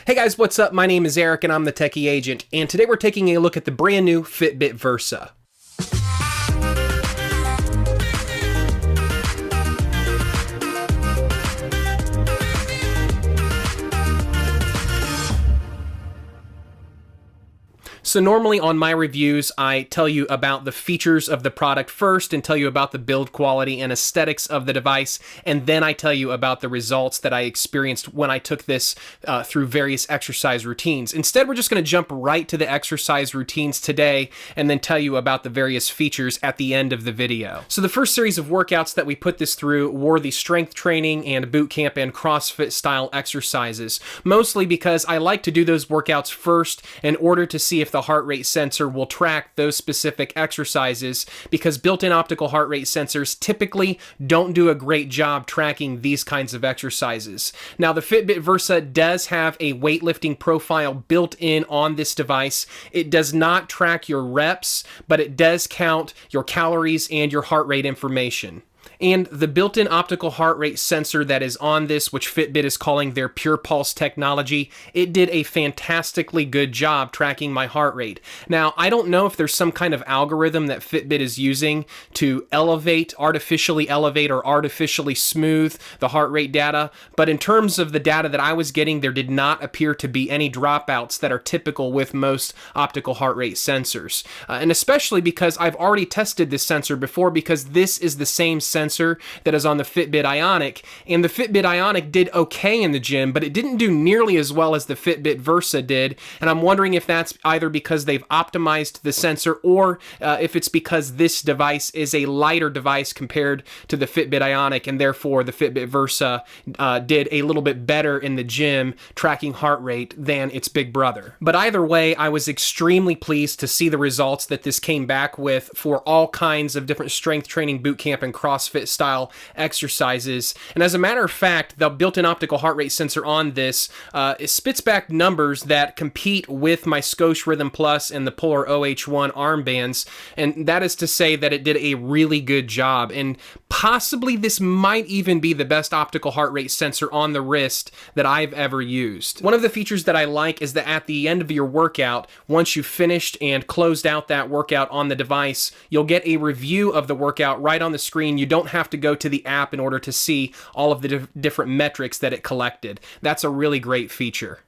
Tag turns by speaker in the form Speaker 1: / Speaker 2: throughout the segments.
Speaker 1: Hey guys, what's up? My name is Eric and I'm the Techy Agent, and today we're taking a look at the brand new Fitbit Versa. So normally on my reviews, I tell you about the features of the product first and tell you about the build quality and aesthetics of the device, and then I tell you about the results that I experienced when I took this through various exercise routines. Instead, we're just going to jump right to the exercise routines today and then tell you about the various features at the end of the video. So the first series of workouts that we put this through were the strength training and boot camp and CrossFit style exercises, mostly because I like to do those workouts first in order to see if the heart rate sensor will track those specific exercises, because built-in optical heart rate sensors typically don't do a great job tracking these kinds of exercises. Now, the Fitbit Versa does have a weightlifting profile built in on this device. It does not track your reps, but it does count your calories and your heart rate information. And the built-in optical heart rate sensor that is on this, which Fitbit is calling their Pure Pulse technology, it did a fantastically good job tracking my heart rate. Now, I don't know if there's some kind of algorithm that Fitbit is using to artificially elevate or artificially smooth the heart rate data, but in terms of the data that I was getting, there did not appear to be any dropouts that are typical with most optical heart rate sensors. And especially because I've already tested this sensor before, because this is the same sensor that is on the Fitbit Ionic, and the Fitbit Ionic did okay in the gym, but it didn't do nearly as well as the Fitbit Versa did, and I'm wondering if that's either because they've optimized the sensor or if it's because this device is a lighter device compared to the Fitbit Ionic, and therefore the Fitbit Versa did a little bit better in the gym tracking heart rate than its big brother. But either way, I was extremely pleased to see the results that this came back with for all kinds of different strength training, boot camp, and CrossFit style exercises. And as a matter of fact, the built-in optical heart rate sensor on this it spits back numbers that compete with my Scosche Rhythm Plus and the Polar OH1 armbands, and that is to say that it did a really good job, and possibly this might even be the best optical heart rate sensor on the wrist that I've ever used. One of the features that I like is that at the end of your workout, once you've finished and closed out that workout on the device, you'll get a review of the workout right on the screen. You don't have to go to the app in order to see all of the different metrics that it collected. That's a really great feature.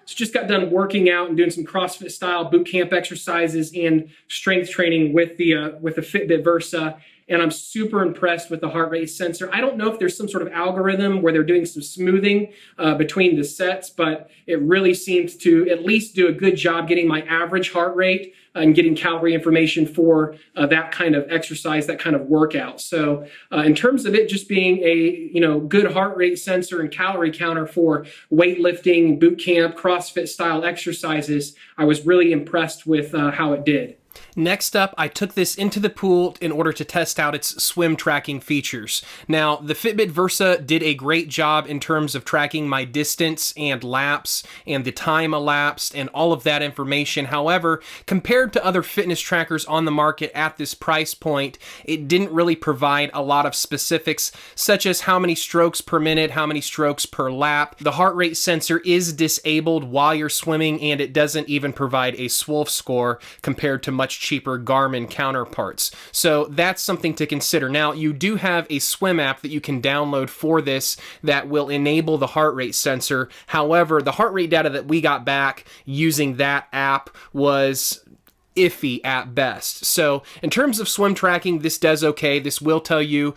Speaker 1: So just got done working out and doing some CrossFit style boot camp exercises and strength training with the Fitbit Versa, and I'm super impressed with the heart rate sensor. I don't know if there's some sort of algorithm where they're doing some smoothing between the sets, but it really seems to at least do a good job getting my average heart rate and getting calorie information for that kind of exercise, that kind of workout. So in terms of it just being a good heart rate sensor and calorie counter for weightlifting, boot camp, CrossFit style exercises, I was really impressed with how it did. Next up, I took this into the pool in order to test out its swim tracking features. Now, the Fitbit Versa did a great job in terms of tracking my distance and laps and the time elapsed and all of that information. However, compared to other fitness trackers on the market at this price point, it didn't really provide a lot of specifics, such as how many strokes per minute, how many strokes per lap. The heart rate sensor is disabled while you're swimming, and it doesn't even provide a SWOLF score compared to much cheaper Garmin counterparts. So that's something to consider. Now, you do have a swim app that you can download for this that will enable the heart rate sensor. However, the heart rate data that we got back using that app was iffy at best. So in terms of swim tracking, this does okay. This will tell you,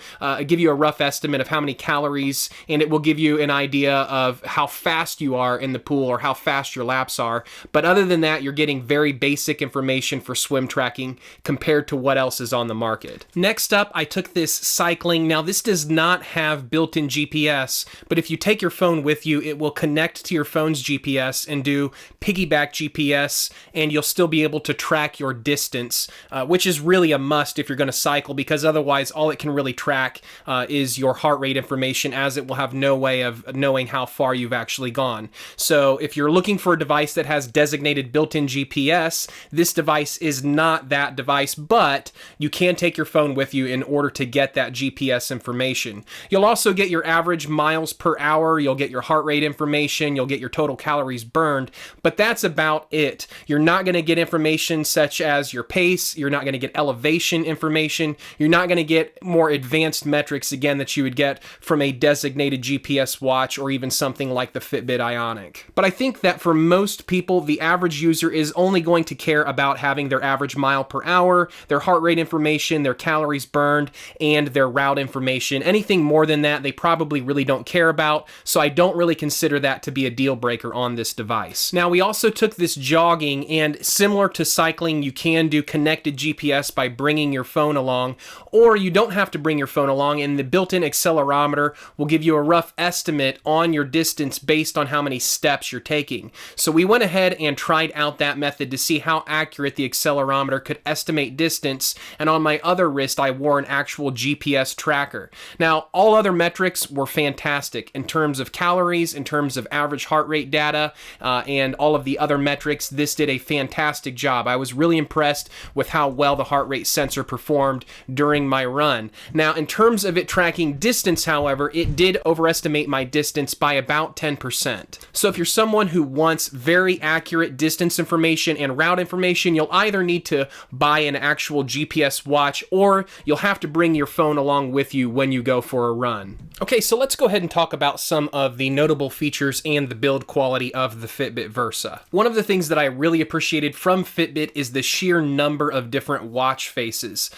Speaker 1: give you a rough estimate of how many calories, and it will give you an idea of how fast you are in the pool or how fast your laps are. But other than that, you're getting very basic information for swim tracking compared to what else is on the market. Next up, I took this cycling. Now, this does not have built-in GPS, but if you take your phone with you, it will connect to your phone's GPS and do piggyback GPS, and you'll still be able to track track your distance, which is really a must if you're going to cycle, because otherwise all it can really track is your heart rate information, as it will have no way of knowing how far you've actually gone. So if you're looking for a device that has designated built-in GPS, this device is not that device, but you can take your phone with you in order to get that GPS information. You'll also get your average miles per hour, you'll get your heart rate information, you'll get your total calories burned, but that's about it. You're not going to get information such as your pace, you're not going to get elevation information, you're not going to get more advanced metrics, again, that you would get from a designated GPS watch or even something like the Fitbit Ionic. But I think that for most people, the average user is only going to care about having their average mile per hour, their heart rate information, their calories burned, and their route information. Anything more than that, they probably really don't care about, so I don't really consider that to be a deal breaker on this device. Now, we also took this jogging, and similar to cycling, you can do connected GPS by bringing your phone along, or you don't have to bring your phone along, and the built-in accelerometer will give you a rough estimate on your distance based on how many steps you're taking. So we went ahead and tried out that method to see how accurate the accelerometer could estimate distance, and on my other wrist I wore an actual GPS tracker. Now, all other metrics were fantastic in terms of calories, in terms of average heart rate data, and all of the other metrics. This did a fantastic job. I was really impressed with how well the heart rate sensor performed during my run. Now, in terms of it tracking distance, however, it did overestimate my distance by about 10%. So if you're someone who wants very accurate distance information and route information, you'll either need to buy an actual GPS watch, or you'll have to bring your phone along with you when you go for a run. Okay, so let's go ahead and talk about some of the notable features and the build quality of the Fitbit Versa. One of the things that I really appreciated from Fitbit is the sheer number of different watch faces.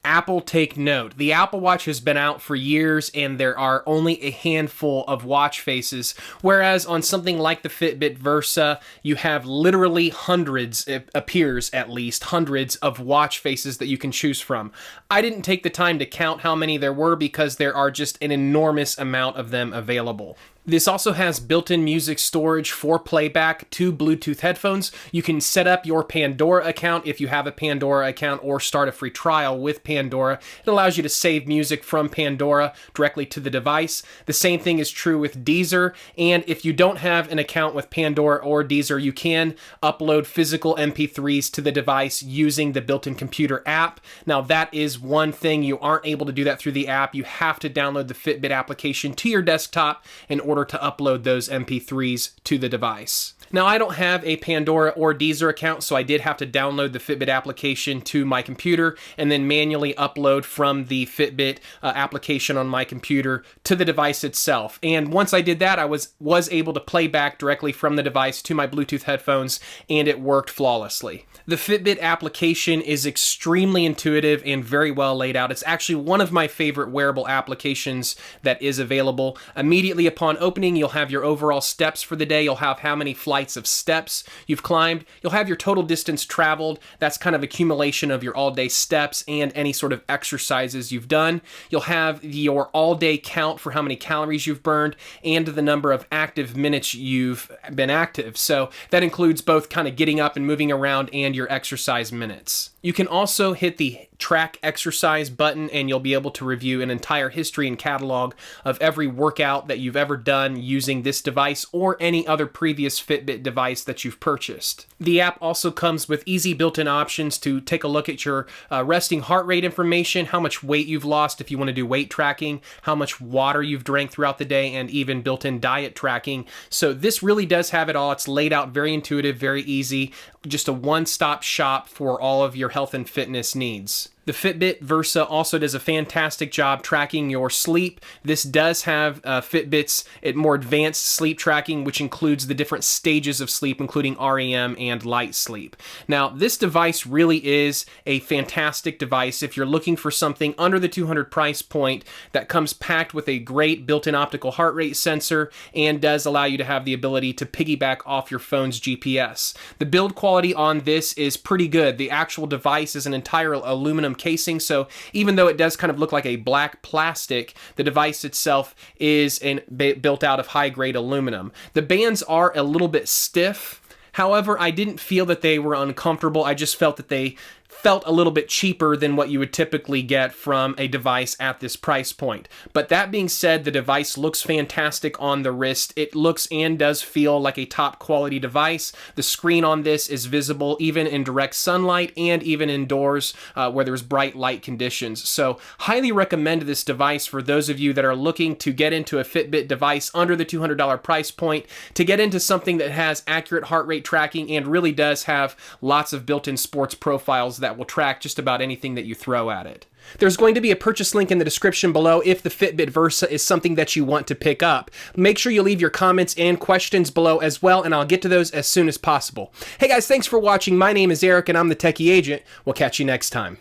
Speaker 1: Apple, take note. The Apple Watch has been out for years and there are only a handful of watch faces, whereas on something like the Fitbit Versa, you have literally hundreds, it appears at least, hundreds of watch faces that you can choose from. I didn't take the time to count how many there were because there are just an enormous amount of them available. This also has built-in music storage for playback, 2 Bluetooth headphones. You can set up your Pandora account if you have a Pandora account, or start a free trial with Pandora. It allows you to save music from Pandora directly to the device. The same thing is true with Deezer, and if you don't have an account with Pandora or Deezer, you can upload physical MP3s to the device using the built-in computer app. Now, that is one thing. You aren't able to do that through the app. You have to download the Fitbit application to your desktop in order to upload those MP3s to the device. Now, I don't have a Pandora or Deezer account, so I did have to download the Fitbit application to my computer and then manually upload from the Fitbit application on my computer to the device itself. And once I did that, I was able to play back directly from the device to my Bluetooth headphones, and it worked flawlessly. The Fitbit application is extremely intuitive and very well laid out. It's actually one of my favorite wearable applications that is available. Immediately upon opening, you'll have your overall steps for the day. You'll have how many flights of steps you've climbed. You'll have your total distance traveled. That's kind of accumulation of your all-day steps and any sort of exercises you've done. You'll have your all-day count for how many calories you've burned and the number of active minutes you've been active. So that includes both kind of getting up and moving around and your exercise minutes. You can also hit the track exercise button and you'll be able to review an entire history and catalog of every workout that you've ever done using this device or any other previous Fitbit device that you've purchased. The app also comes with easy built-in options to take a look at your resting heart rate information, how much weight you've lost if you want to do weight tracking, how much water you've drank throughout the day, and even built-in diet tracking. So this really does have it all. It's laid out very intuitive, very easy, just a one-stop shop for all of your health and fitness needs. The Fitbit Versa also does a fantastic job tracking your sleep. This does have Fitbit's more advanced sleep tracking, which includes the different stages of sleep, including REM and light sleep. Now, this device really is a fantastic device if you're looking for something under the $200 price point that comes packed with a great built-in optical heart rate sensor and does allow you to have the ability to piggyback off your phone's GPS. The build quality on this is pretty good. The actual device is an entire aluminum casing, so even though it does kind of look like a black plastic, the device itself is built out of high-grade aluminum. The bands are a little bit stiff. However, I didn't feel that they were uncomfortable. I just felt that they felt a little bit cheaper than what you would typically get from a device at this price point. But that being said, the device looks fantastic on the wrist. It looks and does feel like a top quality device. The screen on this is visible even in direct sunlight and even indoors where there's bright light conditions. So highly recommend this device for those of you that are looking to get into a Fitbit device under the $200 price point, to get into something that has accurate heart rate tracking and really does have lots of built-in sports profiles that will track just about anything that you throw at it. There's going to be a purchase link in the description below if the Fitbit Versa is something that you want to pick up. Make sure you leave your comments and questions below as well, and I'll get to those as soon as possible. Hey guys, thanks for watching. My name is Eric, and I'm the Techie Agent. We'll catch you next time.